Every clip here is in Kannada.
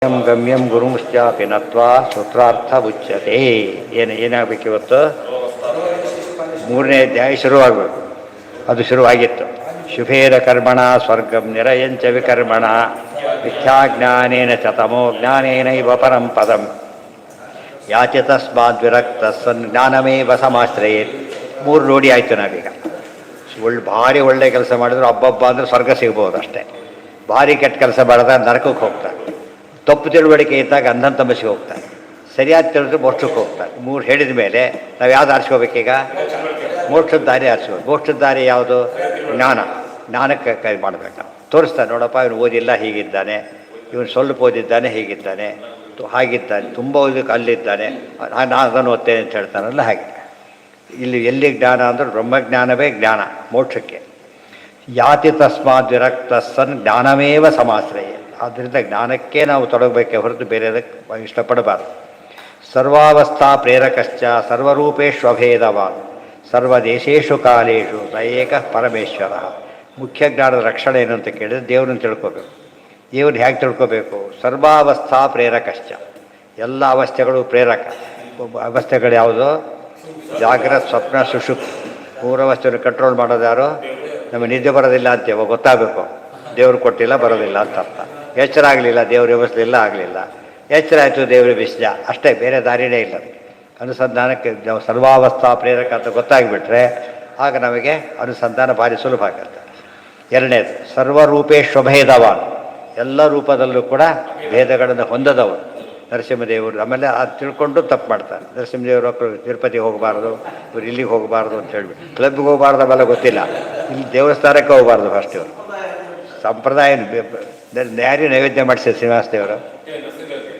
ಗಮ್ಯಂ ಗುರುಂಶ್ಚಾಪಿ ನತ್ವಾ ಸೂತ್ರಾರ್ಥ ಉಚ್ಯತೆ. ಏನಾಗಬೇಕು ಇವತ್ತು? ಮೂರನೇ ಅಧ್ಯಾಯ ಶುರುವಾಗಬೇಕು. ಅದು ಶುರುವಾಗಿತ್ತು. ಶುಭೇರ ಕರ್ಮಣ ಸ್ವರ್ಗಂ ನಿರಯಂಚ ವಿಕರ್ಮಣ ಮಿಥ್ಯಾಜ್ಞಾನೇನ ಚ ತಮೋ ಜ್ಞಾನೇನೈವ ಪರಂ ಪದಂ ಯಾಚ ತಸ್ಮಾದ್ ವಿರಕ್ತ ಸನ್ ಜ್ಞಾನಮೇವ ಸಮಾಶ್ರಯೇತ್. ಮೂರು ನೋಡಿ ಆಯಿತು ನಾವೀಗ. ಭಾರಿ ಒಳ್ಳೆ ಕೆಲಸ ಮಾಡಿದ್ರು ಹಬ್ಬಬ್ಬ ಅಂದರೆ ಸ್ವರ್ಗ ಸಿಗ್ಬೋದು ಅಷ್ಟೇ. ಭಾರಿ ಕೆಟ್ಟ ಕೆಲಸ ಮಾಡಿದ್ರೆ ನರಕಕ್ಕೆ ಹೋಗ್ತಾರೆ. ತಪ್ಪು ತಿಳುವಳಿಕೆ ಇದ್ದಾಗ ಅಂಧನ್ ತಮಸ್ಸಿಗೆ ಹೋಗ್ತಾರೆ. ಸರಿಯಾದ ತಿಳಿದ್ರೆ ಮೋಕ್ಷಕ್ಕೆ ಹೋಗ್ತಾರೆ. ಮೂರು ಹೇಳಿದ ಮೇಲೆ ನಾವು ಯಾವ್ದು ಆರಿಸ್ಕೋಬೇಕೀಗ? ಮೋಕ್ಷದ ದಾರಿ ಆರಿಸ್ಕೋಬೇಕು. ಮೋಕ್ಷದ ದಾರಿ ಯಾವುದು? ಜ್ಞಾನಕ್ಕೆ ಕೈ ಮಾಡಬೇಕು. ತೋರಿಸ್ತಾನೆ, ನೋಡಪ್ಪ ಇವನು ಓದಿಲ್ಲ ಹೀಗಿದ್ದಾನೆ, ಇವನು ಸ್ವಲ್ಪ ಓದಿದ್ದಾನೆ ಹೀಗಿದ್ದಾನೆ, ಹಾಗಿದ್ದಾನೆ, ತುಂಬ ಓದಕ್ಕೆ ಅಲ್ಲಿದ್ದಾನೆ, ನಾನು ಅದನ್ನು ಓದ್ತೇನೆ ಅಂತ ಹೇಳ್ತಾನಲ್ಲ ಹಾಗೆ. ಇಲ್ಲಿ ಎಲ್ಲಿ ಜ್ಞಾನ ಅಂದ್ರೆ ಬ್ರಹ್ಮಜ್ಞಾನವೇ ಜ್ಞಾನ ಮೋಕ್ಷಕ್ಕೆ. ಯಾತಿ ತಸ್ಮಾದ್ ವಿರಕ್ತ ಸನ್ ಜ್ಞಾನಮೇವ ಸಮಾಶ್ರಯ. ಆದ್ದರಿಂದ ಜ್ಞಾನಕ್ಕೆ ನಾವು ತೊಡಗಬೇಕೆ ಹೊರತು ಬೇರೆದಕ್ಕೆ ಇಷ್ಟಪಡಬಾರ್ದು. ಸರ್ವಾವಸ್ಥಾ ಪ್ರೇರಕಶ್ಚ ಸರ್ವರೂಪೇಶ್ವಭೇದವಾನ್ ಸರ್ವದೇಶೇಶು ಕಾಲೇಶು ಸ ಏಕ ಪರಮೇಶ್ವರ. ಮುಖ್ಯ ಜ್ಞಾನದ ರಕ್ಷಣೆ ಏನು ಅಂತ ಕೇಳಿದರೆ ದೇವ್ರನ್ನ ತಿಳ್ಕೋಬೇಕು. ದೇವ್ರನ್ನ ಹೇಗೆ ತಿಳ್ಕೋಬೇಕು? ಸರ್ವಾವಸ್ಥಾ ಪ್ರೇರಕಶ್ಚ, ಎಲ್ಲ ಅವಸ್ಥೆಗಳು ಪ್ರೇರಕ. ಅವಸ್ಥೆಗಳು ಯಾವುದು? ಜಾಗ್ರತ್, ಸ್ವಪ್ನ, ಸುಷುಪ್ತಿ. ಮೂರು ಅವಸ್ಥೆಯನ್ನು ಕಂಟ್ರೋಲ್ ಮಾಡೋದು ಯಾರು? ನಮಗೆ ನಿದ್ದೆ ಬರೋದಿಲ್ಲ ಅಂತೇವ ಗೊತ್ತಾಗಬೇಕು. ದೇವರು ಕೊಟ್ಟಿಲ್ಲ ಬರೋದಿಲ್ಲ ಅಂತ ಅರ್ಥ. ಎಚ್ಚರ ಆಗಲಿಲ್ಲ, ದೇವ್ರು ವ್ಯವಸ್ಥೆಲ್ಲ ಆಗಲಿಲ್ಲ. ಎಚ್ಚರ ಆಯಿತು, ದೇವರು ಬಿಸಿದ ಅಷ್ಟೇ, ಬೇರೆ ದಾರಿನೇ ಇಲ್ಲ. ಅನುಸಂಧಾನಕ್ಕೆ ಸರ್ವಾವಸ್ಥಾ ಪ್ರೇರಕ ಅಂತ ಗೊತ್ತಾಗಿಬಿಟ್ರೆ ಆಗ ನಮಗೆ ಅನುಸಂಧಾನ ಭಾರಿ ಸುಲಭ ಆಗುತ್ತೆ. ಎರಡನೇದು ಸರ್ವರೂಪೇಶ್ವಭೇದವಾನ್, ಎಲ್ಲ ರೂಪದಲ್ಲೂ ಕೂಡ ಭೇದಗಳನ್ನು ಹೊಂದದವರು ನರಸಿಂಹದೇವರು. ಆಮೇಲೆ ಅದು ತಿಳ್ಕೊಂಡು ತಪ್ಪು ಮಾಡ್ತಾರೆ. ನರಸಿಂಹದೇವರು ತಿರುಪತಿಗೆ ಹೋಗಬಾರ್ದು, ಇವ್ರು ಇಲ್ಲಿಗೆ ಹೋಗಬಾರ್ದು ಅಂತ ಹೇಳ್ಬಿಟ್ಟು, ಕ್ಲಬ್ಗೆ ಹೋಗಬಾರ್ದು ಅವೆಲ್ಲ ಗೊತ್ತಿಲ್ಲ. ಇಲ್ಲಿ ದೇವಸ್ಥಾನಕ್ಕೆ ಹೋಗಬಾರ್ದು ಫಸ್ಟ್. ಇವರು ಸಂಪ್ರದಾಯ ಯಾರೇ ನೈವೇದ್ಯ ಮಾಡಿಸಿದ್ದು? ಶ್ರೀನಿವಾಸದೇವರು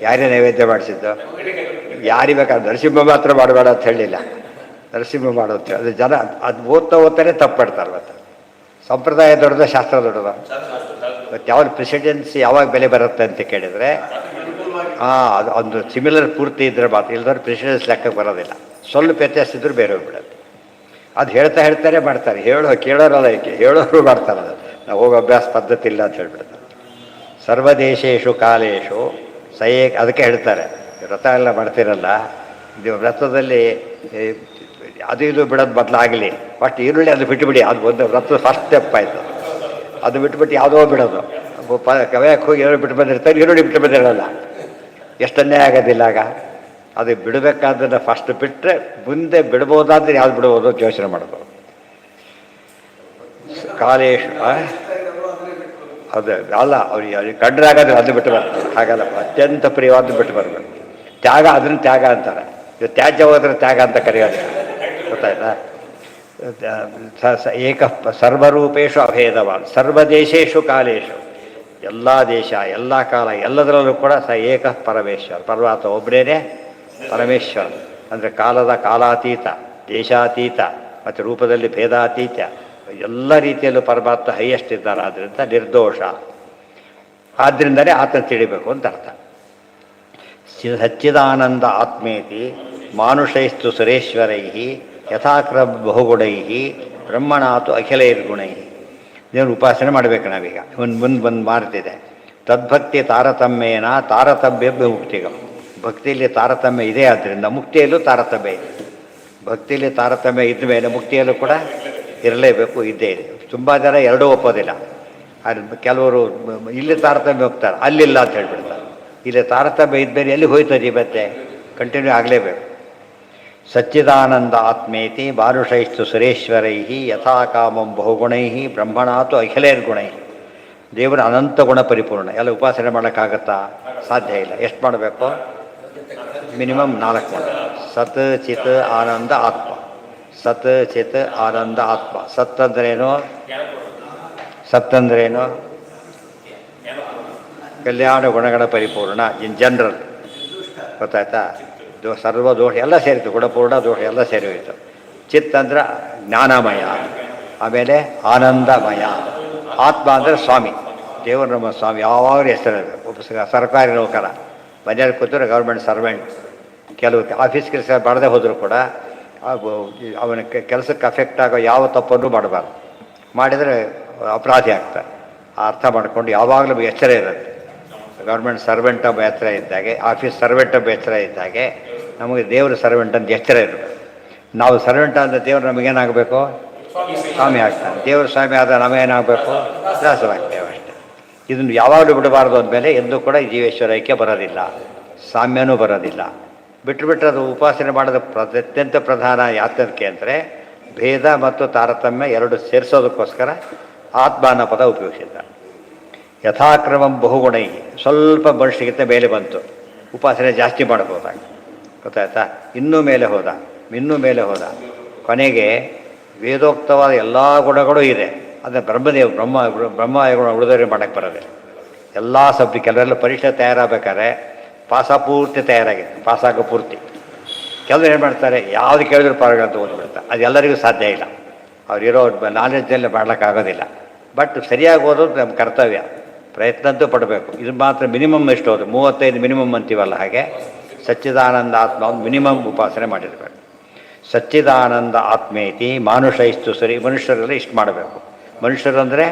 ಯಾರೇ ನೈವೇದ್ಯ ಮಾಡಿಸಿದ್ದು? ಯಾರಿಗೆ ಬೇಕಾದ್ರೆ ನರಸಿಂಹ ಮಾತ್ರ ಮಾಡಬೇಡ ಅಂತ ಹೇಳಿಲ್ಲ, ನರಸಿಂಹ ಮಾಡೋದು. ಅದು ಜನ ಅದು ಓದ್ತಾನೆ ತಪ್ಪು ಮಾಡ್ತಾರೆ. ಮತ್ತು ಸಂಪ್ರದಾಯ ದೊಡ್ಡದ, ಶಾಸ್ತ್ರ ದೊಡ್ಡದ? ಮತ್ತು ಯಾವಾಗ ಪ್ರೆಸಿಡೆನ್ಸಿ ಯಾವಾಗ ಬೆಲೆ ಬರುತ್ತೆ ಅಂತ ಕೇಳಿದರೆ ಅದು ಒಂದು ಸಿಮಿಲರ್ ಪೂರ್ತಿ ಇದ್ರೆ ಮಾತ್ರ, ಇಲ್ದವ್ರು ಪ್ರೆಸಿಡೆನ್ಸಿ ಲೆಕ್ಕಕ್ಕೆ ಬರೋದಿಲ್ಲ. ಸ್ವಲ್ಪ ವ್ಯತ್ಯಾಸ ಇದ್ರೂ ಬೇರೆ ಹೋಗ್ಬಿಡೋದು. ಅದು ಹೇಳ್ತಾರೆ ಮಾಡ್ತಾರೆ. ಕೇಳೋರಲ್ಲ, ಏಕೆ ಹೇಳೋರು ಮಾಡ್ತಾರೆ. ಅದು ನಾವು ಹೋಗೋ ಅಭ್ಯಾಸ ಪದ್ಧತಿ ಇಲ್ಲ ಅಂತ ಹೇಳ್ಬಿಡ್ತಾರೆ. ಸರ್ವದೇಶೇಶು ಕಾಲೇಶು ಸಯೇಕ. ಅದಕ್ಕೆ ಹೇಳ್ತಾರೆ, ವ್ರತ ಎಲ್ಲ ಮಾಡ್ತಿರಲ್ಲ, ಇದು ವ್ರತದಲ್ಲಿ ಅದು ಇದು ಬಿಡೋದು ಬದಲಾಗಲಿ. ಫಸ್ಟ್ ಈರುಳ್ಳಿ ಅದು ಬಿಟ್ಟುಬಿಡಿ, ಅದು ಒಂದು ವ್ರತದ ಫಸ್ಟ್ ಸ್ಟೆಪ್ ಆಯಿತು. ಅದು ಬಿಟ್ಬಿಟ್ಟು ಯಾವುದೋ ಬಿಡೋದು. ಕವ್ಯಕ್ಕೆ ಹೋಗಿ ಈರುಳ್ಳಿ ಬಿಟ್ಟು ಬಂದಿರ್ತಾರೆ, ಈರುಳ್ಳಿ ಬಿಟ್ಟು ಬಂದಿರಲ್ಲ. ಎಷ್ಟನ್ನೇ ಆಗೋದಿಲ್ಲ. ಆಗ ಅದು ಬಿಡಬೇಕಾದನ್ನು ಫಸ್ಟ್ ಬಿಟ್ಟರೆ ಮುಂದೆ ಬಿಡ್ಬೋದಾದ್ರೆ ಯಾವ್ದು ಬಿಡ್ಬೋದು ಅಂತ ಯೋಚನೆ ಮಾಡ್ಬೋದು. ಕಾಲೇಶು ಅದು ಅಲ್ಲ, ಅವ್ರಿಗೆ ಕಂಡ್ರಾಗೋದಿಲ್ಲ, ಅದು ಬಿಟ್ಟು ಬರ್ತಾರೆ. ಹಾಗಲ್ಲ, ಅತ್ಯಂತ ಪ್ರಿಯವಾದ ಬಿಟ್ಟು ಬರಬೇಕು. ತ್ಯಾಗ, ಅದನ್ನು ತ್ಯಾಗ ಅಂತಾರೆ. ಇದು ತ್ಯಾಜ್ಯ ಹೋದ್ರೆ ತ್ಯಾಗ ಅಂತ ಕರೆಯೋದು, ಗೊತ್ತಾಯ್ತಾ? ಏಕ ಸರ್ವರೂಪೇಶು ಅಭೇದವಾನ್ ಸರ್ವದೇಶೇಶು ಕಾಲೇಶು. ಎಲ್ಲ ದೇಶ, ಎಲ್ಲ ಕಾಲ, ಎಲ್ಲದರಲ್ಲೂ ಕೂಡ ಏಕ ಪರಮೇಶ್ವರ. ಪರಮಾತ್ಮ ಒಬ್ಬರೇನೆ ಪರಮೇಶ್ವರ. ಅಂದರೆ ಕಾಲದ ಕಾಲಾತೀತ, ದೇಶಾತೀತ ಮತ್ತು ರೂಪದಲ್ಲಿ ಭೇದಾತೀತ, ಎಲ್ಲ ರೀತಿಯಲ್ಲೂ ಪರಮಾತ್ಮ ಹೈಯೆಸ್ಟ್ ಇದ್ದಾರೆ. ಆದ್ದರಿಂದ ನಿರ್ದೋಷ. ಆದ್ದರಿಂದಲೇ ಆತನ ತಿಳಿಬೇಕು ಅಂತ ಅರ್ಥ. ಸಚ್ಚಿದಾನಂದ ಆತ್ಮೇತಿ ಮಾನುಷೈಸ್ತು ಸುರೇಶ್ವರೈ ಯಥಾಕ್ರಮ ಬಹುಗುಣೈ ಬ್ರಹ್ಮಣಾತು ಅಖಿಲೈರ್ಗುಣೈ. ದೇವ್ರ ಉಪಾಸನೆ ಮಾಡಬೇಕು ನಾವೀಗ. ಮುಂದೆ ಮಾರ್ತಿದೆ. ತದ್ಭಕ್ತಿ ತಾರತಮ್ಯೇನ ತಾರತಮ್ಯ ಮುಕ್ತಿಗಳು. ಭಕ್ತಿಯಲ್ಲಿ ತಾರತಮ್ಯ ಇದೆ, ಆದ್ದರಿಂದ ಮುಕ್ತಿಯಲ್ಲೂ ತಾರತಮ್ಯ ಇದೆ. ಭಕ್ತಿಯಲ್ಲಿ ತಾರತಮ್ಯ ಇದ್ದ ಮೇಲೆ ಮುಕ್ತಿಯಲ್ಲೂ ಕೂಡ ಇರಲೇಬೇಕು, ಇದ್ದೇ ಇದೆ. ತುಂಬ ಜನ ಎರಡೂ ಒಪ್ಪೋದಿಲ್ಲ. ಕೆಲವರು ಇಲ್ಲಿ ತಾರತಮ್ಯ ಹೋಗ್ತಾರೆ, ಅಲ್ಲಿಲ್ಲ ಅಂತ ಹೇಳ್ಬಿಡ್ತಾರೆ. ಇಲ್ಲಿ ತಾರತಮ್ಯ ಇದ್ಮೇಲೆ ಎಲ್ಲಿ ಹೋಯ್ತದೆ ಮತ್ತೆ? ಕಂಟಿನ್ಯೂ ಆಗಲೇಬೇಕು. ಸಚ್ಚಿದಾನಂದ ಆತ್ಮೇತಿ ಬಾರುಷೈಸ್ತು ಸುರೇಶ್ವರೈ ಯಥಾ ಕಾಮಂ ಬಹುಗುಣೈ ಬ್ರಹ್ಮಣಾತು ಅಖಿಲೇರ್ಗುಣೈ. ದೇವರ ಅನಂತ ಗುಣ ಪರಿಪೂರ್ಣ. ಎಲ್ಲ ಉಪಾಸನೆ ಮಾಡೋಕ್ಕಾಗತ್ತಾ? ಸಾಧ್ಯ ಇಲ್ಲ. ಎಷ್ಟು ಮಾಡಬೇಕು? ಮಿನಿಮಮ್ 4 ಮಾಡಬೇಕು. ಸತ್ ಚಿತ್ ಆನಂದ ಆತ್ಮ. ಸತ್ ಚಿತ್ ಆನಂದ ಆತ್ಮ. ಸತ್ ಅಂದ್ರೇನು? ಸತ್ತಂದ್ರೇನು? ಕಲ್ಯಾಣ ಗುಣಗಳ ಪರಿಪೂರ್ಣ ಇನ್ ಜನರಲ್, ಗೊತ್ತಾಯ್ತಾ? ಸರ್ವದೋಷ ಎಲ್ಲ ಸೇರಿತು, ಗುಣಪೂರ್ಣ ದೋಷ ಎಲ್ಲ ಸೇರಿ ಹೋಯಿತು. ಚಿತ್ ಅಂದ್ರೆ ಜ್ಞಾನಮಯ, ಆಮೇಲೆ ಆನಂದಮಯ. ಆತ್ಮ ಅಂದರೆ ಸ್ವಾಮಿ, ದೇವರು ನಮ್ಮ ಸ್ವಾಮಿ. ಯಾವಾಗಲೂ ಹೆಸರಿರಬೇಕು. ಸರ್ಕಾರಿ ನೌಕರ ಮನೆಯಲ್ಲಿ ಕೂತರೆ ಗೌರ್ಮೆಂಟ್ ಸರ್ವೆಂಟ್. ಕೆಲವು ಆಫೀಸ್ ಕೆಲಸ ಮಾಡದೆ ಹೋದರೂ ಕೂಡ ಅವನ ಕೆಲಸಕ್ಕೆ ಅಫೆಕ್ಟ್ ಆಗೋ ಯಾವ ತಪ್ಪನ್ನು ಮಾಡಬಾರ್ದು. ಮಾಡಿದರೆ ಅಪರಾಧಿ ಆಗ್ತಾರೆ. ಆ ಅರ್ಥ ಮಾಡಿಕೊಂಡು ಯಾವಾಗಲೂ ಎಚ್ಚರ ಇರುತ್ತೆ. ಗೌರ್ಮೆಂಟ್ ಸರ್ವೆಂಟ್ ಒಬ್ಬ ಎಚ್ಚರ ಇದ್ದಾಗೆ, ಆಫೀಸ್ ಸರ್ವೆಂಟ್ ಒಬ್ಬ ಎಚ್ಚರ ಇದ್ದಾಗೆ ನಮಗೆ ದೇವರು ಸರ್ವೆಂಟ್ ಅಂತ ಎಚ್ಚರ ಇರಬೇಕು. ನಾವು ಸರ್ವೆಂಟ್ ಅಂತ ದೇವರು ನಮಗೇನಾಗಬೇಕು? ಸ್ವಾಮಿ ಆಗ್ತಾನೆ. ದೇವರು ಸ್ವಾಮಿ ಆದ ನಾವೇನಾಗಬೇಕು? ದಾಸರಾಗ್ತೇವೆ ಅಷ್ಟೇ. ಇದನ್ನು ಯಾವಾಗಲೂ ಬಿಡಬಾರ್ದು ಅಂದಮೇಲೆ ಎಂದೂ ಕೂಡ ಜೀವೇಶ್ವರ ಐಕ್ಯ ಬರೋದಿಲ್ಲ, ಸಾಮ್ಯನೂ ಬರೋದಿಲ್ಲ. ಬಿಟ್ಟರೆ ಅದು ಉಪಾಸನೆ ಮಾಡೋದು ಅತ್ಯಂತ ಪ್ರಧಾನ. ಯಾತಕ್ಕೆ ಅಂದರೆ ಭೇದ ಮತ್ತು ತಾರತಮ್ಯ ಎರಡು ಸೇರಿಸೋದಕ್ಕೋಸ್ಕರ ಆತ್ಮ ಅನ್ನೋ ಪದ ಉಪಯೋಗಿಸಿದ್ದ. ಯಥಾಕ್ರಮಂ ಬಹುಗುಣೈ, ಸ್ವಲ್ಪ ಮನುಷ್ಯಗಿಂತ ಮೇಲೆ ಬಂತು, ಉಪಾಸನೆ ಜಾಸ್ತಿ ಮಾಡ್ಬೋದಾಗ, ಗೊತ್ತಾಯ್ತಾ? ಇನ್ನೂ ಮೇಲೆ ಹೋದ, ಇನ್ನೂ ಮೇಲೆ ಹೋದ, ಕೊನೆಗೆ ವೇದೋಕ್ತವಾದ ಎಲ್ಲ ಗುಣಗಳು ಇದೆ. ಅದನ್ನು ಬ್ರಹ್ಮ ಗುಣ ಉಳಿದವರಿಗೆ ಮಾಡೋಕ್ಕೆ ಬರೋದಿಲ್ಲ. ಎಲ್ಲ ಸಬ್ಜೆಕ್ಟ್ ಕೆಲವೆಲ್ಲ ಪರೀಕ್ಷೆ ತಯಾರಾಗಬೇಕಾದ್ರೆ ಪೂರ್ತಿ ತಯಾರಾಗಿದೆ, ಪಾಸಾಗೋ ಪೂರ್ತಿ. ಕೆಲವರು ಏನು ಮಾಡ್ತಾರೆ, ಯಾವುದು ಕೇಳಿದ್ರು ಪಾರಗಳಂತ ಓದ್ಬಿಡ್ತಾರೆ. ಅದು ಎಲ್ಲರಿಗೂ ಸಾಧ್ಯ ಇಲ್ಲ, ಅವರಿರೋ ನಾಲೆಡ್ಜಲ್ಲಿ ಮಾಡ್ಲಿಕ್ಕಾಗೋದಿಲ್ಲ. ಬಟ್ ಸರಿಯಾಗಿ ಓದೋದು ನಮ್ಮ ಕರ್ತವ್ಯ, ಪ್ರಯತ್ನ ಅಂತೂ ಪಡಬೇಕು. ಇದು ಮಾತ್ರ ಮಿನಿಮಮ್ ಎಷ್ಟು ಹೋದು 35 ಮಿನಿಮಮ್ ಅಂತೀವಲ್ಲ, ಹಾಗೆ ಸಚ್ಚಿದಾನಂದ ಆತ್ಮ ಒಂದು ಮಿನಿಮಮ್ ಉಪಾಸನೆ ಮಾಡಿರಬೇಕು. ಸಚ್ಚಿದಾನಂದ ಆತ್ಮೇತಿ ಮಾನುಷೈಸ್ತು ಸರಿ, ಮನುಷ್ಯರೆಲ್ಲ ಇಷ್ಟು ಮಾಡಬೇಕು. ಮನುಷ್ಯರು ಅಂದರೆ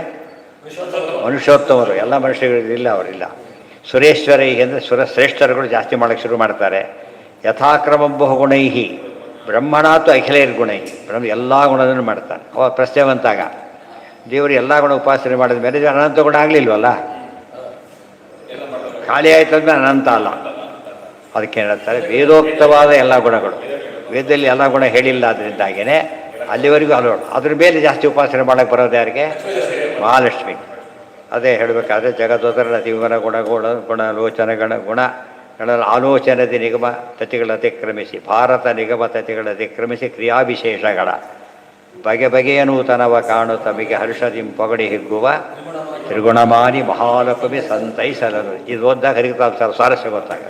ಮನುಷ್ಯೋತ್ತಮರು, ಎಲ್ಲ ಮನುಷ್ಯರಿಲ್ಲ, ಅವರಿಲ್ಲ. ಸುರೇಶ್ವರೈ ಅಂದರೆ ಶ್ರೇಷ್ಠರುಗಳು ಜಾಸ್ತಿ ಮಾಡೋಕ್ಕೆ ಶುರು ಮಾಡ್ತಾರೆ. ಯಥಾಕ್ರಮ ಬಹುಗುಣೈ ಬ್ರಹ್ಮಣಾತು ಅಖಿಲೈರ್ಗುಣೈ, ಎಲ್ಲ ಗುಣವನ್ನು ಮಾಡ್ತಾನೆ. ಅವ ಪ್ರಶ್ನೆವಂತಾಗ ದೇವರು ಎಲ್ಲ ಗುಣ ಉಪಾಸನೆ ಮಾಡಿದ ಮೇಲೆ ಅನಂತ ಗುಣ ಆಗಲಿಲ್ವಲ್ಲ, ಖಾಲಿ ಆಯ್ತಂದ್ರೆ ಅನಂತ ಅಲ್ಲ. ಅದಕ್ಕೆ ಹೇಳ್ತಾರೆ ವೇದೋಕ್ತವಾದ ಎಲ್ಲ ಗುಣಗಳು, ವೇದದಲ್ಲಿ ಎಲ್ಲ ಗುಣ ಹೇಳಿಲ್ಲ, ಅದರಿಂದಾಗೇ ಅಲ್ಲಿವರೆಗೂ ಅಲೋಣ. ಅದ್ರ ಮೇಲೆ ಜಾಸ್ತಿ ಉಪಾಸನೆ ಮಾಡೋಕ್ಕೆ ಬರೋದು ಯಾರಿಗೆ? ಮಹಾಲಕ್ಷ್ಮಿ. ಅದೇ ಹೇಳಬೇಕಾದ್ರೆ ಜಗದೋದರ ತಿವಿಮನ ಗುಣ ಲೋಚನ ಗಣಗಳ ಆಲೋಚನದಿ ನಿಗಮ ತತಿಗಳ ಅತಿಕ್ರಮಿಸಿ, ಭಾರತ ನಿಗಮ ತತಿಗಳ ಅತಿಕ್ರಮಿಸಿ ಕ್ರಿಯಾವಿಶೇಷಗಳ ಬಗೆ ಬಗೆಯ ನೂತನವ ಕಾಣು ತಮಗೆ ಹರ್ಷದಿಂ ಪೊಗಡಿ ಹಿಗ್ಗುವ ತ್ರಿಗುಣಮಾನಿ ಮಹಾಲಕ್ಷ್ಮಿ ಸಂತೈಸಲನು. ಇದು ಓದಿದಾಗ ಹರಿತಾಲ್ಸರ ಸ್ವಾರಸ್ಯ ಗೊತ್ತಾಗ.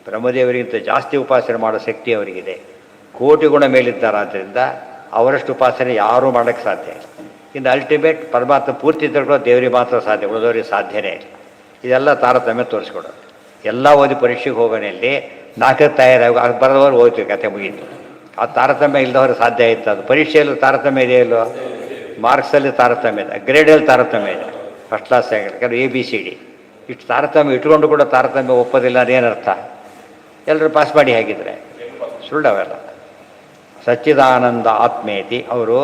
ಬ್ರಹ್ಮದೇವರಿಗಿಂತ ಜಾಸ್ತಿ ಉಪಾಸನೆ ಮಾಡೋ ಶಕ್ತಿ ಅವರಿಗಿದೆ. ಕೋಟಿ ಗುಣ ಮೇಲಿದ್ದಾರೆ, ಆದ್ದರಿಂದ ಅವರಷ್ಟು ಉಪಾಸನೆ ಯಾರೂ ಮಾಡೋಕ್ಕೆ ಸಾಧ್ಯ ಇಲ್ಲ. ಇನ್ನು ಅಲ್ಟಿಮೇಟ್ ಪರಮಾತ್ಮ ಪೂರ್ತಿ ತಿಳ್ಕೊಳ್ಳೋ ದೇವರಿಗೆ ಮಾತ್ರ ಸಾಧ್ಯ, ಉಳಿದವರಿಗೆ ಸಾಧ್ಯನೇ ಇಲ್ಲ. ಇದೆಲ್ಲ ತಾರತಮ್ಯ ತೋರಿಸ್ಕೊಡೋದು. ಎಲ್ಲ ಓದಿ ಪರೀಕ್ಷೆಗೆ ಹೋಗೋಣಲ್ಲಿ 4 ತಯಾರಾಗಿ ಬರೋದವ್ರು ಹೋಯ್ತು, ಕತೆ ಮುಗೀತು. ಆ ತಾರತಮ್ಯ ಇಲ್ಲದವ್ರಿಗೆ ಸಾಧ್ಯ ಆಯಿತು. ಅದು ಪರೀಕ್ಷೆಯಲ್ಲೂ ತಾರತಮ್ಯ ಇದೆಯಲ್ಲೋ, ಮಾರ್ಕ್ಸಲ್ಲಿ ತಾರತಮ್ಯ ಇದೆ, ಗ್ರೇಡಲ್ಲಿ ತಾರತಮ್ಯ ಇದೆ, ಫಸ್ಟ್ ಕ್ಲಾಸ್ ಆಗಿದೆ, ಕೆಲವು ABCD ಇಷ್ಟು ತಾರತಮ್ಯ ಇಟ್ಕೊಂಡು ಕೂಡ ತಾರತಮ್ಯ ಒಪ್ಪೋದಿಲ್ಲ ಅದೇನರ್ಥ? ಎಲ್ಲರೂ ಪಾಸ್ ಮಾಡಿ ಹಾಗಿದ್ರೆ ಸುಳ್ಳವೆಲ್ಲ. ಸಚ್ಚಿದಾನಂದ ಆತ್ಮೇತಿ, ಅವರು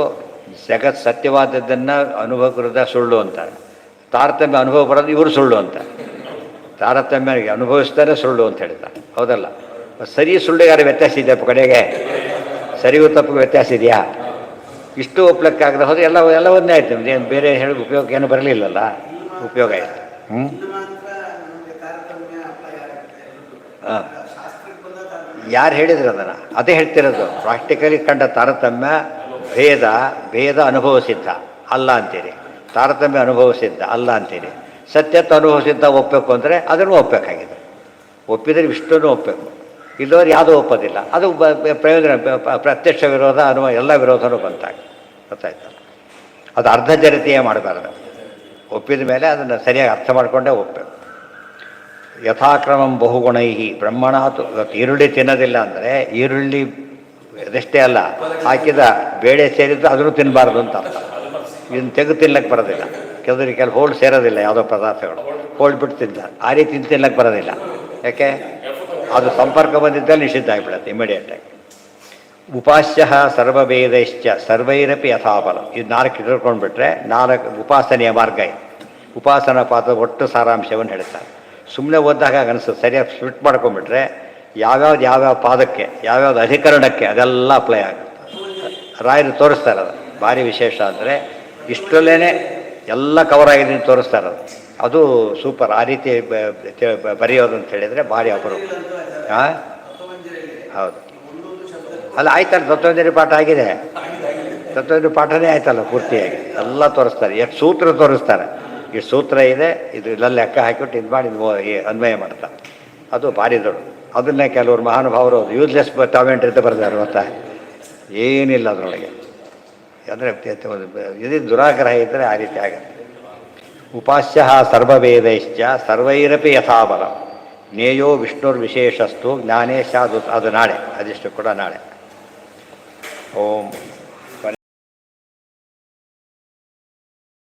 ಜಗತ್ ಸತ್ಯವಾದದ್ದನ್ನು ಅನುಭವದ ಸುಳ್ಳು ಅಂತಾರೆ, ತಾರತಮ್ಯ ಅನುಭವ ಬರೋದು ಇವರು ಸುಳ್ಳು ಅಂತಾರೆ. ತಾರತಮ್ಯ ಅನುಭವಿಸ್ತಾರೆ ಸುಳ್ಳು ಅಂತ ಹೇಳ್ತಾರೆ, ಹೌದಲ್ಲ? ಸರಿ ಸುಳ್ಳಿಗಾರ ವ್ಯತ್ಯಾಸ ಇದೆಯಪ್ಪ, ಕಡೆಗೆ ಸರಿಗೂ ತಪ್ಪಿಗೂ ವ್ಯತ್ಯಾಸ ಇದೆಯಾ? ಇಷ್ಟು ಒಪ್ಲಕ್ಕಾಗದೆ ಹೋದ್ರೆ ಎಲ್ಲ ಒಂದೇ ಆಯ್ತು. ಏನು ಬೇರೆ ಹೇಳಿ ಉಪಯೋಗ ಏನು ಬರಲಿಲ್ಲಲ್ಲ, ಉಪಯೋಗ ಆಯಿತು. ಹಾಂ, ಯಾರು ಹೇಳಿದ್ರು ಅದನ್ನು? ಅದೇ ಹೇಳ್ತಿರೋದು. ಪ್ರಾಕ್ಟಿಕಲಿ ಕಂಡ ತಾರತಮ್ಯ ಭೇದ ಅನುಭವಿಸಿದ್ದ ಅಲ್ಲ ಅಂತೀರಿ, ತಾರತಮ್ಯ ಅನುಭವಿಸಿದ್ದ ಅಲ್ಲ ಅಂತೀರಿ. ಸತ್ಯತ್ವ ಅನುಭವಿಸಿದ್ದ ಒಪ್ಪಬೇಕು ಅಂದರೆ ಅದನ್ನು ಒಪ್ಪಬೇಕಾಗಿದೆ. ಒಪ್ಪಿದರೆ ಇಷ್ಟನ್ನು ಒಪ್ಪಬೇಕು, ಇಲ್ಲದವ್ರು ಯಾವುದೂ ಒಪ್ಪೋದಿಲ್ಲ. ಅದು ಪ್ರಯೋಜನ, ಪ್ರತ್ಯಕ್ಷ ವಿರೋಧ ಅನುಭವ ಎಲ್ಲ ವಿರೋಧನೂ ಬಂತಾಗ, ಗೊತ್ತಾಯ್ತಲ್ಲ? ಅದು ಅರ್ಧ ಜರಿತೆಯೇ ಮಾಡಬಾರ್ದು. ಒಪ್ಪಿದ ಮೇಲೆ ಅದನ್ನು ಸರಿಯಾಗಿ ಅರ್ಥ ಮಾಡಿಕೊಂಡೇ ಒಪ್ಪಬೇಕು. ಯಥಾಕ್ರಮಂ ಬಹುಗುಣೈ ಬ್ರಹ್ಮಣಾತು. ಈರುಳ್ಳಿ ತಿನ್ನೋದಿಲ್ಲ ಅಂದರೆ ಈರುಳ್ಳಿ ಅದಷ್ಟೇ ಅಲ್ಲ, ಹಾಕಿದ ಬೇಳೆ ಸೇರಿದ್ದು ಅದನ್ನು ತಿನ್ನಬಾರ್ದು ಅಂತ ಅರ್ಥ. ಇದನ್ನು ತೆಗೆದು ತಿನ್ನಕ್ಕೆ ಬರೋದಿಲ್ಲ. ಕೆಲವರಿಗೆ ಹೋಳು ಸೇರೋದಿಲ್ಲ, ಯಾವುದೋ ಪದಾರ್ಥಗಳು ಹೋಳು ಬಿಟ್ಟು ತಿಂತಾರೆ. ಆ ರೀತಿ ತಿನ್ನಕ್ಕೆ ಬರೋದಿಲ್ಲ. ಯಾಕೆ? ಅದು ಸಂಪರ್ಕ ಬಂದಿದ್ದಲ್ಲಿ ನಿಷಿದ್ಧ ಆಗಿಬಿಡುತ್ತೆ ಇಮಿಡಿಯೇಟಾಗಿ. ಉಪಾಸ್ಯ ಸರ್ವವೇದೈಶ್ಚ ಸರ್ವೈರಪಿ ಯಥಾಬಲ. ಇದು 4 ತಿಳ್ಕೊಂಡ್ಬಿಟ್ರೆ 4 ಉಪಾಸನೆಯ ಮಾರ್ಗ ಇದೆ. ಉಪಾಸನಾ ಪಾದ ಒಟ್ಟು ಸಾರಾಂಶವನ್ನು ಹೇಳ್ತಾರೆ. ಸುಮ್ಮನೆ ಓದಿದಾಗ ಅನಿಸುತ್ತೆ, ಸರಿಯಾಗಿ ಸ್ಪ್ಲಿಟ್ ಮಾಡ್ಕೊಂಡ್ಬಿಟ್ರೆ ಯಾವ್ಯಾವ ಪಾದಕ್ಕೆ ಯಾವ್ಯಾವ್ದು ಅಧಿಕರಣಕ್ಕೆ ಅದೆಲ್ಲ ಅಪ್ಲೈ ಆಗುತ್ತೆ. ರಾಯರು ತೋರಿಸ್ತಾರೆ. ಅದು ಭಾರಿ ವಿಶೇಷ. ಅಂದರೆ ಇಷ್ಟರಲ್ಲೇ ಎಲ್ಲ ಕವರ್ ಆಗಿದೆ ಅಂತ ತೋರಿಸ್ತಾರೆ. ಅದು ಸೂಪರ್. ಆ ರೀತಿ ಬರೆಯೋದು ಅಂತ ಹೇಳಿದರೆ ಭಾರಿ ಅಪರೂಪ. ಹಾಂ, ಹೌದು. ಅಲ್ಲ, ಆಯ್ತಲ್ಲ, ತತ್ವಜ್ಞಾನಿ ಪಾಠ ಆಗಿದೆ. ತತ್ವಜ್ಞಾನಿ ಪಾಠನೇ ಆಯ್ತಲ್ಲ ಪೂರ್ತಿಯಾಗಿ. ಎಲ್ಲ ತೋರಿಸ್ತಾರೆ. ಎಷ್ಟು ಸೂತ್ರ ತೋರಿಸ್ತಾರೆ. ಇಷ್ಟು ಸೂತ್ರ ಇದೆ, ಇದು ಇಲ್ಲೆಲ್ಲ ಲೆಕ್ಕ ಹಾಕಿಬಿಟ್ಟು ಇದು ಮಾಡಿ ಅನ್ವಯ ಮಾಡ್ತಾರೆ. ಅದು ಭಾರಿ ದೊಡ್ಡ. ಅದನ್ನೇ ಕೆಲವರು ಮಹಾನುಭಾವರು ಯೂಸ್ಲೆಸ್ ಕಾಮೆಂಟ್ ಅಂತ ಬರೆದಾರೆ. ಗೊತ್ತಾ? ಏನಿಲ್ಲ ಅದರೊಳಗೆ. ಅಂದರೆ ಇದು ದುರಾಗ್ರಹ ಇದ್ದರೆ ಆ ರೀತಿ ಆಗುತ್ತೆ. ಉಪಾಸ್ಯ ಸರ್ವವೇದೈಶ್ಚ ಸರ್ವೈರಪಿ ಯಥಾಬಲ ಜ್ಞೇಯೋ ವಿಷ್ಣುರ್ವಿಶೇಷಸ್ತು ಜ್ಞಾನೇಶ. ಅದು ನಾಳೆ, ಅದಿಷ್ಟು ಕೂಡ ನಾಳೆ. ಓಂ